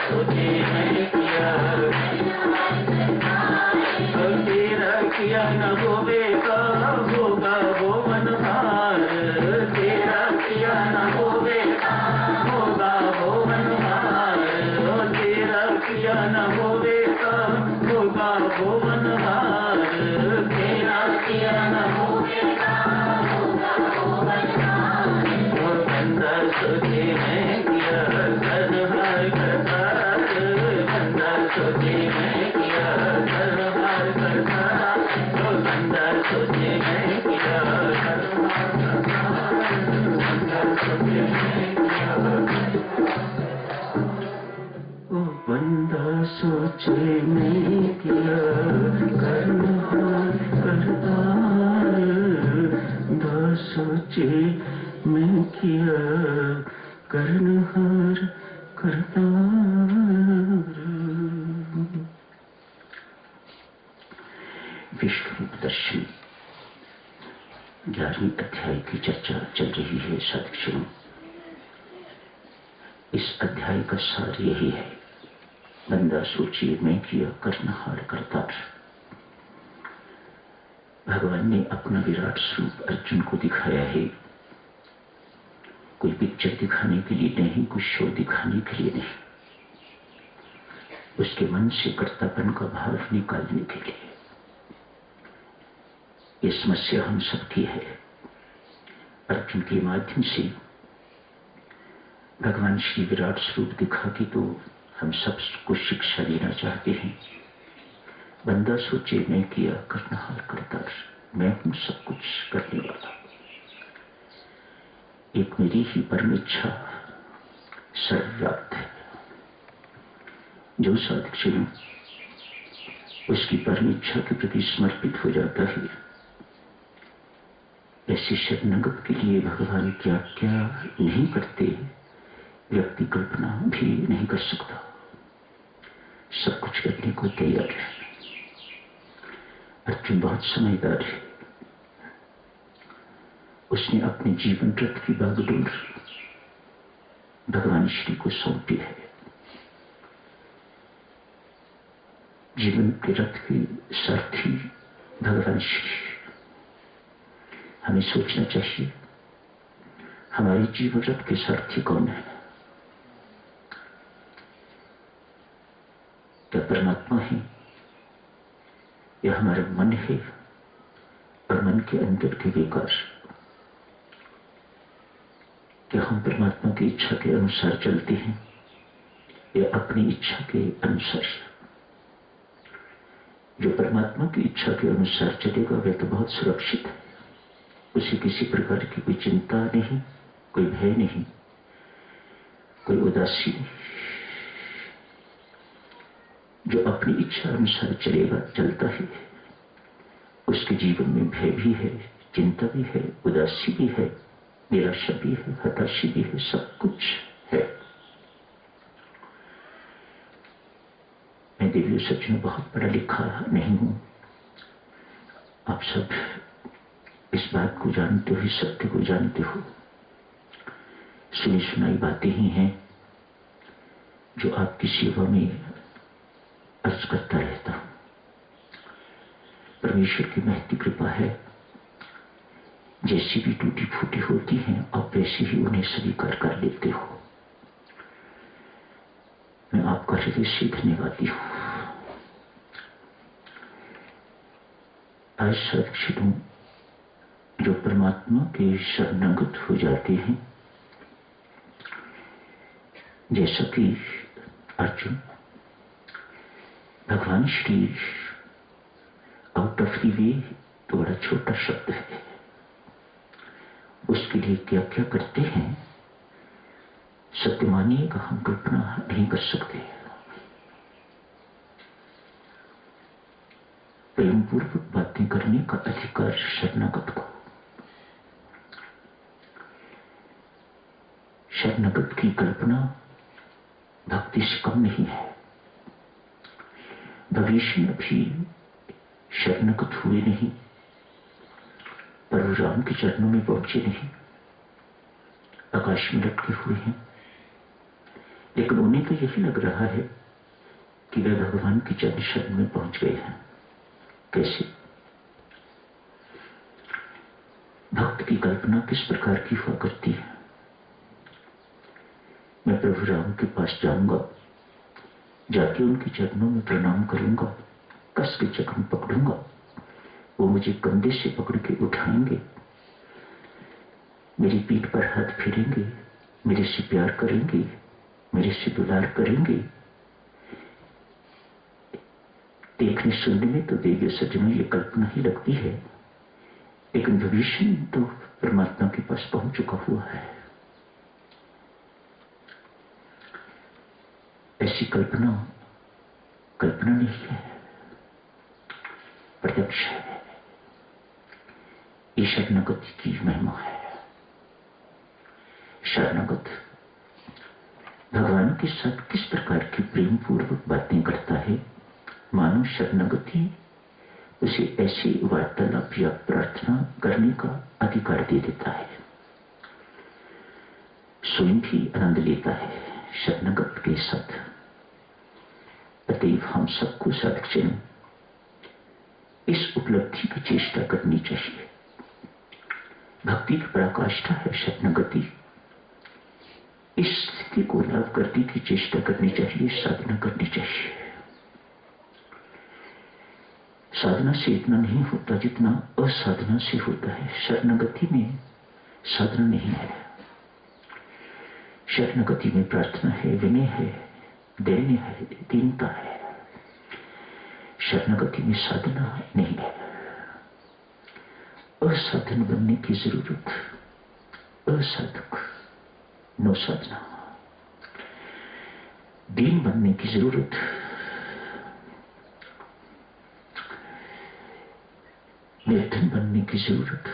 सोचे मैं किया, तेरा किया न होवेगा, होगा वो मनहार, तेरा किया न होवेगा, होगा वो मनहार, तेरा किया न होवेगा, होगा वो मनहार, तेरा किया न होवेगा, होगा वो मनहार। वो बंदा सोचे मैं किया, करहार करतार, बंदा सोचे मैं किया, करहार करतार, वो बंदा सोचे मैं किया, करहार करतार, बंदा सोचे मैं किया। वो बंदा सोचे मैं किया, करहार करतार, बंदा सोचे मैं किया, करहार करतार। विश्व रूप दर्शन 11वें अध्याय की चर्चा चल रही है साधक। इस अध्याय का सार यही है, बंदा सोचिए मैं किया, करनहार करतार। भगवान ने अपना विराट स्वरूप अर्जुन को दिखाया है, कोई पिक्चर दिखाने के लिए नहीं, कोई शो दिखाने के लिए नहीं, उसके मन से कर्तापन का भाव निकालने के लिए। ये समस्या हम सबकी है। अर्जुन के माध्यम से भगवान श्री विराट स्वरूप दिखा के तो हम सबको शिक्षा देना चाहते हैं। बंदा सोचे मैं किया, करनहार करतार, मैं हूं सब कुछ करने वाला। एक मेरी ही परम इच्छा सर्वव्याप्त है। जो साधक चलो उसकी परम इच्छा के प्रति समर्पित हो जाता है, ऐसे शरणागत के लिए भगवान क्या क्या नहीं करते, व्यक्ति कल्पना भी नहीं कर सकता। सब कुछ करने को तैयार है। अर्जुन बहुत समझदार है। उसने अपने जीवन रथ की बागडोर भगवान श्री को सौंपी है। जीवन के रथ के सारथी भगवान श्री। हमें सोचना चाहिए हमारे जीवन रथ के सारथी कौन है? क्या परमात्मा है या हमारा मन है और मन के अंदर के विकार? क्या हम परमात्मा की इच्छा के अनुसार चलते हैं या अपनी इच्छा के अनुसार? जो परमात्मा की इच्छा के अनुसार चलेगा वह तो बहुत सुरक्षित है। उसे किसी प्रकार की कोई चिंता नहीं, कोई भय नहीं, कोई उदासी नहीं। जो अपनी इच्छा अनुसार चलेगा, चलता है, उसके जीवन में भय भी है, चिंता भी है, उदासी भी है, निराशा भी है, हताशी भी है, सब कुछ है। मैं देवी सच में बहुत पढ़ा लिखा नहीं हूं। आप सब इस बात को जानते हो, इस सत्य को जानते हो। सुनी सुनाई बातें ही हैं जो आपकी सेवा में अर्ज करता रहता हूं। परमेश्वर की महती कृपा है, जैसी भी टूटी फूटी होती हैं आप वैसे ही उन्हें स्वीकार कर लेते हो। मैं आपका हृदय से धन्यवादी हूं। आज साक्षियों जो परमात्मा के शरणागत हो जाते हैं, जैसा कि अर्जुन, भगवान Shri out of the way तो बड़ा छोटा शब्द है, उसके लिए क्या क्या करते हैं सत्य मानिएगा हम कल्पना नहीं कर सकते। प्रेम पूर्वक बातें करने का अधिकार शरणागत को। शरणागत की कल्पना भक्ति से कम नहीं है। भविष्य में भी शरणागत हुए नहीं, प्रभु राम के चरणों में पहुंचे नहीं, आकाश में लटके हुए हैं। लेकिन उन्हें तो यही लग रहा है कि वे भगवान की चरण शरण में पहुंच गए हैं। कैसे? भक्त की कल्पना किस प्रकार की हुआ करती है? मैं प्रभु राम के पास जाऊंगा, जाके उनके चरणों में प्रणाम करूंगा, कस के चरण पकड़ूंगा, वो मुझे कंधे से पकड़ के उठाएंगे, मेरी पीठ पर हाथ फेरेंगे, मेरे से प्यार करेंगे, मेरे से दुलार करेंगे। देखने सुनने में तो देवी सज्जनों ये कल्पना ही लगती है, लेकिन भविष्य में तो परमात्मा के पास पहुंच चुका हुआ है। ऐसी कल्पना कल्पना नहीं है, प्रत्यक्ष है। ये शरणागति की महिमा है। शरणागत भगवान के साथ किस प्रकार की प्रेम पूर्वक बातें करता है, मानो शरणागति उसे ऐसी वार्तालाप या प्रार्थना करने का अधिकार दे देता है। स्वयं भी आनंद लेता है शरणागत के साथ। अतएव हम सबको साधकजनों इस उपलब्धि की चेष्टा करनी चाहिए। भक्ति की पराकाष्ठा है शरणागति। इस स्थिति को लाभ करने की चेष्टा करनी चाहिए, साधना करनी चाहिए। साधना से इतना नहीं होता जितना असाधना से होता है। शरणागति में साधना नहीं है। शरणागति में प्रार्थना है, विनय है, दैन्य है, दीनता है। शरणागति में साधना नहीं है। असाधन बनने की जरूरत, असाधक नो साधना। दीन बनने की जरूरत, निर्धन बनने की जरूरत,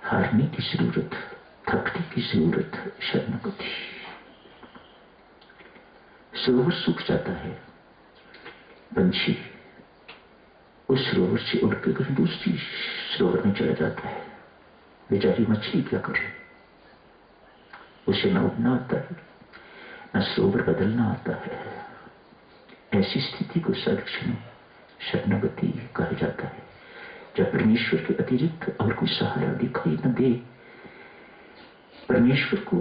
हारने की जरूरत, थकने की जरूरत। शरणागति सरोवर सूख जाता है, पंछी उस सरोवर से उड़कर कहीं दूसरी सरोवर में चला जाता है। बेचारी मछली क्या करे? उसे न उड़ना आता है, न सरोवर बदलना आता है। ऐसी स्थिति को सदक्षण शरणागति कहा जाता है, जब परमेश्वर के अतिरिक्त और कोई सहारा दिखाई न दे। परमेश्वर को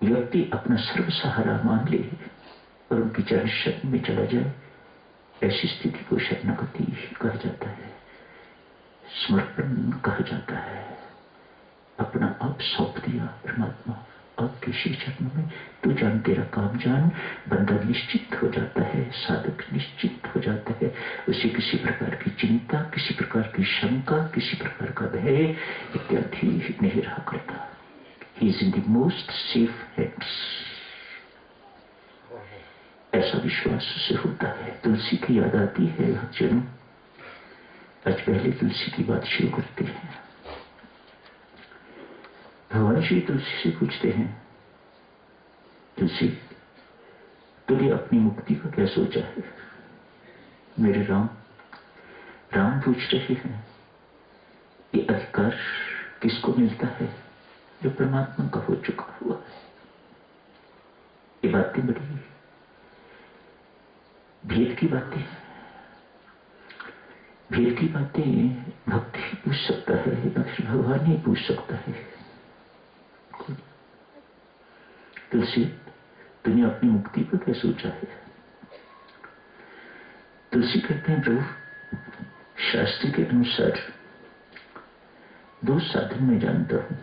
व्यक्ति अपना सर्व सहारा मान ले और उनकी चरण शरण में चला जाए, ऐसी स्थिति को शरणागति कहा जाता है, समर्पण कहा जाता है। अपना आप सौंप दिया परमात्मा आपके श्री चरण में, तू जान तेरा काम जान। बंदा निश्चित हो जाता है, साधक निश्चित हो जाता है। उसे किसी प्रकार की चिंता, किसी प्रकार की शंका, किसी प्रकार का भय इत्यादि नहीं रहा करता। He is in the most safe hands. ऐसा विश्वास से होता है। तुलसी की याद आती है भक्तजनों। आज पहले तुलसी की बात शुरू करते हैं। भगवान श्री तुलसी से पूछते हैं, तुलसी तूने अपनी मुक्ति का क्या सोचा है? मेरे राम पूछ रहे हैं, ये अधिकार किसको मिलता है जो परमात्मा का हो चुका हुआ है? ये बातें बड़ी भेद की बातें हैं। भेद की बातें भक्त ही पूछ सकता है, न फिर भगवान ही पूछ सकता है। तुलसी तूने अपनी मुक्ति को क्या सोचा है? तुलसी कहते हैं, प्रभु शास्त्र के अनुसार दो साधन मैं जानता हूं।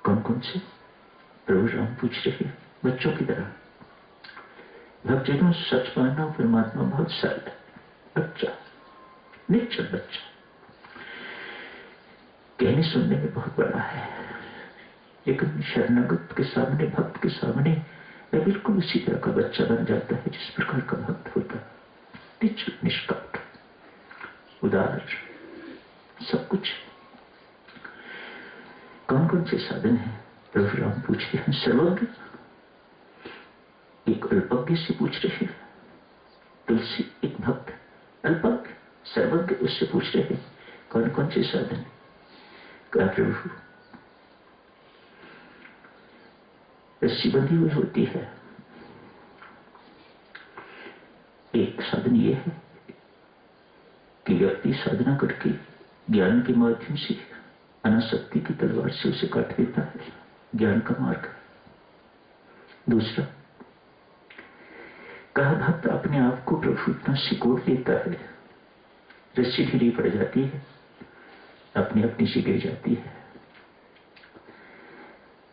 कौन कौन से? प्रभु राम पूछ रहे बच्चों की तरह। भक्तजनों सच मानना परमात्मा बहुत सरल है। बच्चा, निश्चल बच्चा, कहने सुनने में बहुत बड़ा है, लेकिन शरणागत के सामने, भक्त के सामने वह बिल्कुल उसी तरह का बच्चा बन जाता है जिस प्रकार का भक्त होता है। निश्चल, निष्कपट, उदार, सब कुछ। कौन कौन से साधन है? प्रभु राम पूछते हैं। सर्वज्ञ एक अल्पज्ञ से पूछ रहे हैं। तुलसी एक भक्त, अल्पज्ञ सर्वज्ञ उससे पूछ रहे हैं, कौन कौन से साधन? कहा प्रभु रस्सी बंधी हुई होती है। एक साधन यह है कि व्यक्ति साधना करके ज्ञान के माध्यम से अनासक्ति की तलवार से उसे काट देता है, ज्ञान का मार्ग। दूसरा, कहा भक्त अपने आप को प्रभु इतना सिकोड़ लेता है, रस्सी ढीली पड़ जाती है, अपने अपनी से गिर जाती है।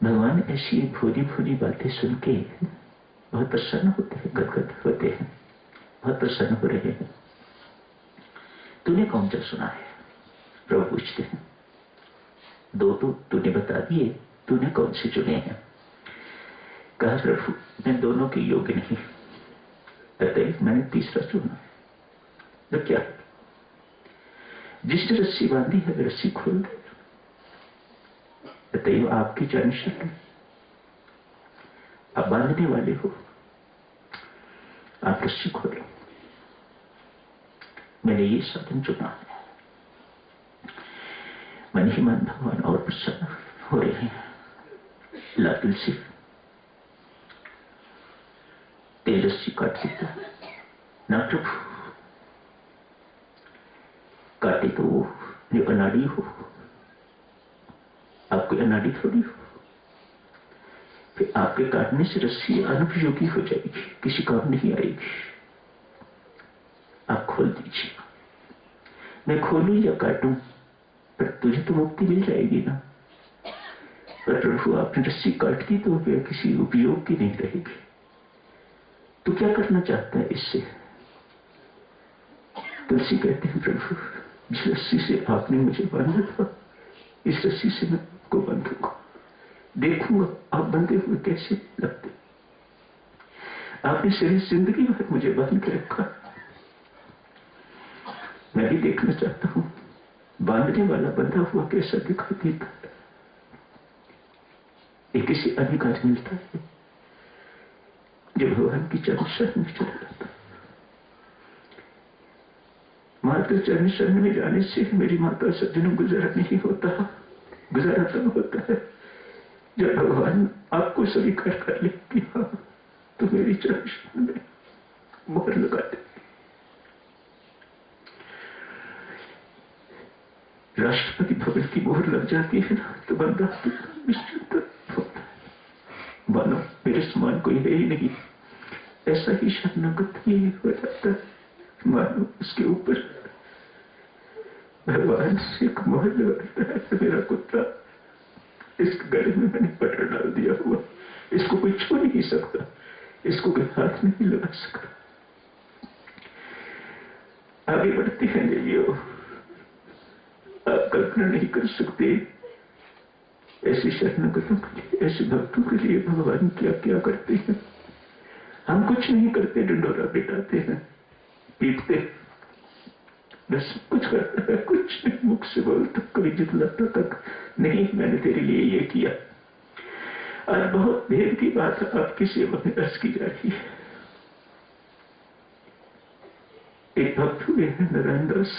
भगवान ऐसी भोली भोली बातें सुन के बहुत प्रसन्न होते हैं, गदगद होते हैं, बहुत प्रसन्न हो रहे हैं। तूने कौन सा सुना है? प्रभु पूछते हैं। दो तो तूने बता दिए, तूने कौन से चुने हैं? कहा प्रभु मैं दोनों के योग्य नहीं, अतएव मैंने तीसरा चुना। तो क्या? जिसने रस्सी बांधी है वे रस्सी खोल दे, अतएव आपकी चरण शरण, आप बांधने वाले हो, आप रस्सी खोलो। मैंने ये साधन चुना है। मन ही मन भगवान और प्रसन्न हो रहे हैं। लातुल से तेज रस्सी काट देता है ना प्रभु, काटे तो वो जो अनाड़ी हो, आप कोई अनाड़ी थोड़ी हो। फिर आपके काटने से रस्सी अनुपयोगी हो जाएगी, किसी काम नहीं आएगी। आप खोल दीजिए। मैं खोलूं या काटूं, पर तुझे तो मुक्ति मिल जाएगी ना। पर प्रभु आपने रस्सी काट दी तो वह किसी उपयोग की नहीं रहेगी। तो क्या करना चाहता है इससे? तुलसी कहते हैं प्रभु जिस रस्सी से आपने मुझे बांधा था, इस रस्सी से मैं आपको बांधूंगा, देखूंगा आप बंधे हुए कैसे लगते। आपने सारी जिंदगी भर मुझे बांध के रखा, मैं भी देखना चाहता हूं बांधने वाला बंधा हुआ कैसा दिखाई देता है। ये किसी अधिकार मिलता है जो भगवान की चरण शरण में चला जाता है। माता चरण शरण में जाने से मेरी माता सज्जनों गुजारा नहीं होता, गुजारा तब होता है जब भगवान आपको स्वीकार कर ले कि हाँ तो मेरी चरण शरण में मोहर लगा दे। राष्ट्रपति भवन की मोहर लग जाती है ना तो बंदा निश्चिंत होता है, मानो मेरे समान कोई है ही नहीं। ऐसा ही शरणागत ही हो जाता है, मानो उसके ऊपर भगवान से एक मोहर लगाता है। मेरा कुत्ता, इसके गले में मैंने पटर डाल दिया हुआ, इसको कोई छू नहीं सकता, इसको कोई हाथ नहीं लगा सकता। आगे बढ़ते हैं देवियों, आप कल्पना नहीं कर सकते ऐसे शरणागतों के लिए, ऐसे भक्तों के लिए भगवान क्या क्या करते हैं। हम कुछ नहीं करते, डंडोरा पिटाते हैं, पीटते, बस कुछ करता है, कुछ नहीं, मुख से बोलता, कभी जितलाता तक नहीं मैंने तेरे लिए ये किया। आज बहुत देर की बात आपकी सेवा में अर्ज की जा रही है। एक भक्त हुए हैं नारायण दास,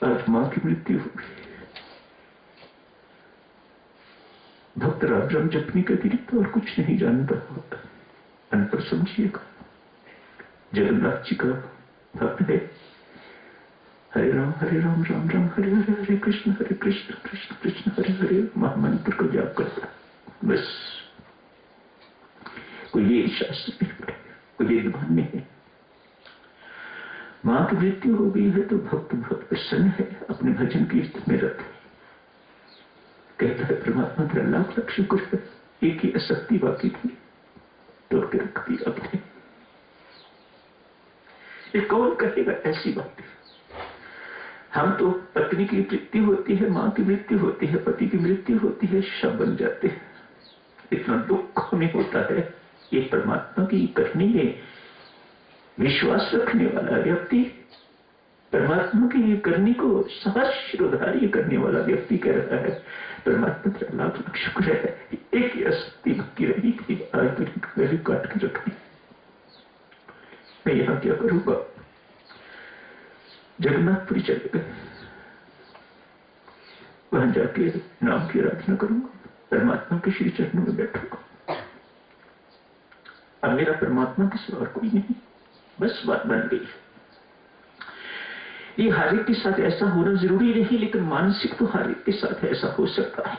आज मां की मृत्यु हो गई। भक्त राम राम जपने के अतिरिक्त और कुछ नहीं जानता होता, अनपढ़ समझिएगा। जगन्नाथ जी का भक्त है। हरे राम राम राम हरे हरे, हरे कृष्ण कृष्ण कृष्ण हरे हरे महामंत्र को जाप करता। बस कोई ये शास्त्र नहीं पढ़े, कोई वेद मान्य है। मां की मृत्यु हो गई है तो भक्त बहुत प्रसन्न है, अपने भजन कीर्तन में रत है। कहता है परमात्मा तेरा लाख लाख शुक्र है, एक ही असक्ति बाकी थी तोड़ के रख दी अपने। ये कौन कहेगा ऐसी बातें? हम तो पत्नी की मृत्यु होती है, मां की मृत्यु होती है, पति की मृत्यु होती है, शव बन जाते हैं। इतना दुख हमें होता है। ये परमात्मा की करनी में विश्वास रखने वाला व्यक्ति, परमात्मा की करनी को सहस्रोधार्य करने वाला व्यक्ति कह रहा है परमात्मा तेरा लाख लाख शुक्र है, एक ही असक्ति बाकी रही थी, आज तुझे काट के रख दी। मैं यहां क्या करूंगा? जगन्नाथपुरी चले गए, वहां जाके नाम की आराधना करूंगा। परमात्मा के श्री चरणों में बैठूंगा। अब मेरा परमात्मा के सिवा और कोई नहीं, बस बात बन गई। ये हर एक के साथ ऐसा होना जरूरी नहीं, लेकिन मानसिक तो हर एक के साथ ऐसा हो सकता है।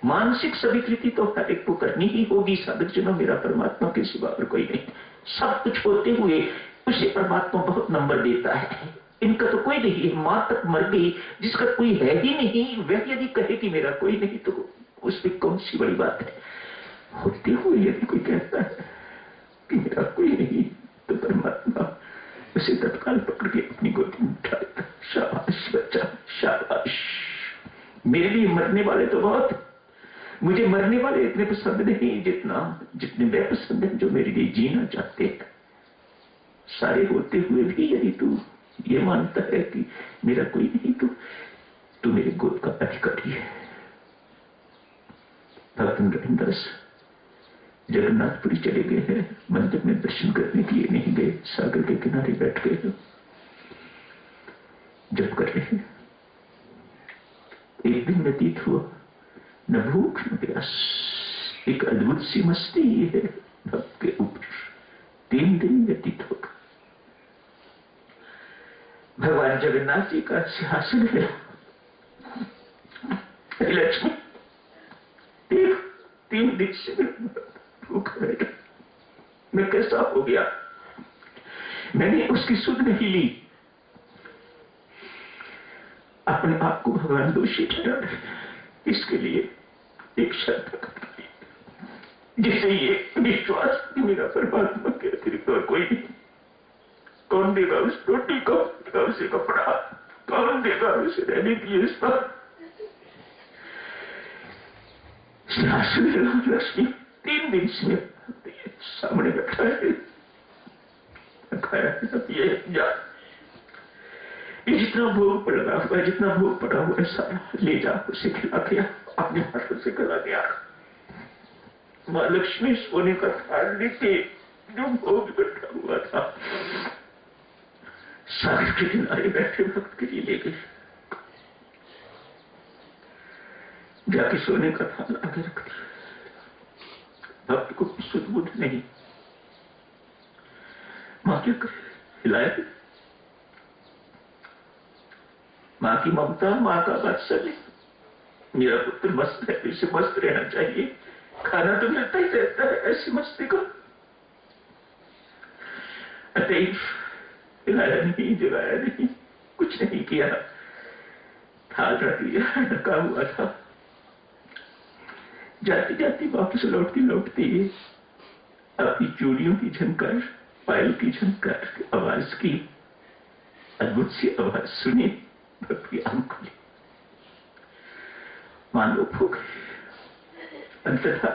मानसिक स्वीकृति तो हर एक को करनी ही होगी। साधक जनों, मेरा परमात्मा के सिवा और कोई नहीं। सब कुछ होते हुए उसे परमात्मा बहुत नंबर देता है। इनका तो कोई नहीं है। मां तक मर गई, जिसका कोई है ही नहीं, वह यदि कहे कि मेरा कोई नहीं तो उसमें कौन सी बड़ी बात है। होते हुए यदि कोई कहता है कि मेरा कोई नहीं, तो परमात्मा उसे तत्काल पकड़ के अपनी गोदी में उठा लेता। शाबाश बच्चा, शाबाश। मेरे लिए मरने वाले तो बहुत, मुझे मरने वाले इतने पसंद नहीं जितने वे पसंद हैं जो मेरे लिए जीना चाहते हैं। सारे होते हुए भी यदि तू ये मानता है कि मेरा कोई नहीं, तो तू मेरे गोद का अधिकारी है। भक्त रविंदास जगन्नाथपुरी चले गए हैं, मंदिर में दर्शन करने के लिए नहीं गए, सागर के किनारे बैठ गए, जब कर रहे हैं। एक दिन व्यतीत हुआ, न भूख न प्यास, एक अद्भुत सी मस्ती है भक्त के ऊपर। 3 दिन व्यतीत होगा। भगवान जगन्नाथ जी का सिंहासन है। लक्ष्मी 3 दिन से भूखा रहेगा। मैं कैसा हो गया, मैंने उसकी सुध नहीं ली। अपने आप को भगवान दोषी ठहरा रहे, इसके लिए एक शर्त रखती, जिसे ये विश्वास कि मेरा परमात्मा के अतिरिक्त और कोई नहीं। कौन देगा उस रोटी, कौन देगा उसे कपड़ा, कौन देगा उसे रहने की व्यवस्था। लक्ष्मी 3 दिन से सामने बैठा है, खाया ये जा, जितना भोग पड़ा हुआ, जितना भोग पड़ा हुआ है सारा ले जा, उसे खिला दिया, अपने हाथों से खिला दिया। माँ लक्ष्मी सोने का थाल लेके जो भोग बैठा हुआ था, सागर के किनारे बैठे भक्त के लिए ले गए। जाके सोने का थाल आगे रख दिया। भक्त को सुध बुध नहीं। मां क्या करे, हिलाया। मां की ममता, मां का वात्सल्य। मेरा पुत्र मस्त है, इसे मस्त रहना चाहिए, खाना तो मिलता ही रहता है, ऐसी मस्ती को अतएव हिलाया नहीं, जगाया नहीं, कुछ नहीं किया। थाल रख लिया, ढका हुआ था। जाती जाती वापस लौटती अपनी चूड़ियों की झनकार, पायल की झनकार, आवाज की अद्भुत सी आवाज सुनी। भक्त की आंख खुली, मानो भूख। अंततः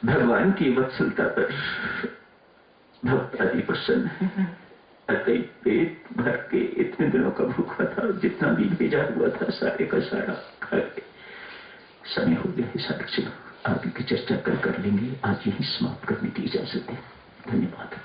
भगवान की वत्सलता पर भक्त आदि प्रसन्न है। अतः पेट भर के इतने दिनों का भूखा था, जितना भी भेजा हुआ था सारे का सारा खा के समय हो गया है। साधक चलो आगे की चर्चा कर लेंगे, आज यही समाप्त करने की इजाजत है। धन्यवाद।